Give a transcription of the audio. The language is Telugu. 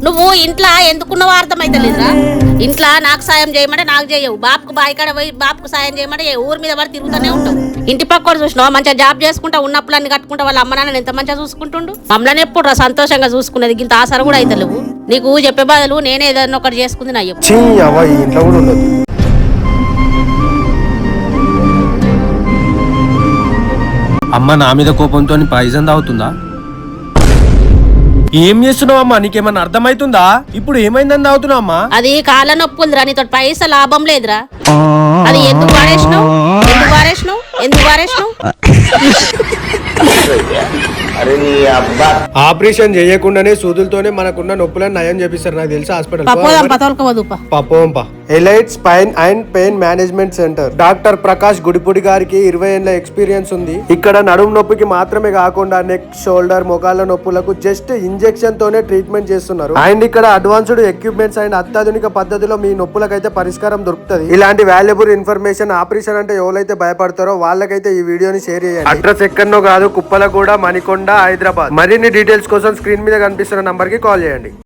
నువ్వు ఇంట్లో ఎందుకున్నావో అర్థమైతలేదురా. ఇంట్లో నాకు సాయం చేయమంటే నాకు చేయవు, బాపుకు బాయికాడ పోయి బాపుకు సాయం చేయమంటే ఊరి మీద పడి తిరుగుతూనే ఉంటావు. ఇంటి పక్క చూసినావా మంచిగా జాబ్ చేసుకుంటా ఉన్నప్పుడు అన్ని కట్టుకుంటా వాళ్ళ అమ్మ నాన్న ఎంత మంచిగా చూసుకుంటుండు. మమ్మల్ని ఎప్పుడు సంతోషంగా చూసుకునేది, ఇంత ఆసర కూడా అయితలేవు. నీకు చెప్పే బదులు నేనే ఏదైనా ఒకటి చేసుకుంది నా చెప్పు. ఇంట్లో కూడా ఉండదు. అమ్మ నా మీద కోపంతో పాయిజన్ తాగుతుందా? ఏం చేస్తున్నావు అమ్మా? నీకేమన్నా అర్థమైతుందా? ఇప్పుడు ఏమైందని తాగుతున్నావు అమ్మా? అది కాళ్ళ నొప్పులురా, నీతో పైసా లాభం లేదురా. అది ఎందుకు వాడేసినావు, ఎందుకు వాడేసినావు, ఎందుకు వాడేసినావు? ఆపరేషన్ చేయకుండానే సూదులతోనే మనకున్న నొప్పులను నయం చేపిస్తారు. నాకు తెలుసు hospital elite spine and pain management centre. Doctor Prakash Gudipudi గారికి 20 ఏళ్ల ఎక్స్పీరియన్స్ ఉంది. ఇక్కడ నడుము నొప్పికి మాత్రమే కాకుండా నెక్, షోల్డర్, మోకాళ్ళ నొప్పులకు జస్ట్ ఇంజెక్షన్ తోనే ట్రీట్మెంట్ చేస్తున్నారు. అండ్ ఇక్కడ అడ్వాన్స్డ్ ఎక్విప్మెంట్స్ అండ్ అత్యాధునిక పద్ధతిలో మీ నొప్పులకైతే పరిష్కారం దొరుకుతుంది. ఇలాంటి వాల్యుబుల్ ఇన్ఫర్మేషన్, ఆపరేషన్ అంటే ఎవరైతే భయపడతారో వాళ్ళకైతే ఈ వీడియోని షేర్ చేయండి. అడ్రస్ ఎక్కడనో కాదు, కుప్పల కూడా, మణికొండ, హైదరాబాద్. మరిన్ని డీటెయిల్స్ కోసం స్క్రీన్ మీద కనిపిస్తున్న నంబర్ కి కాల్ చేయండి.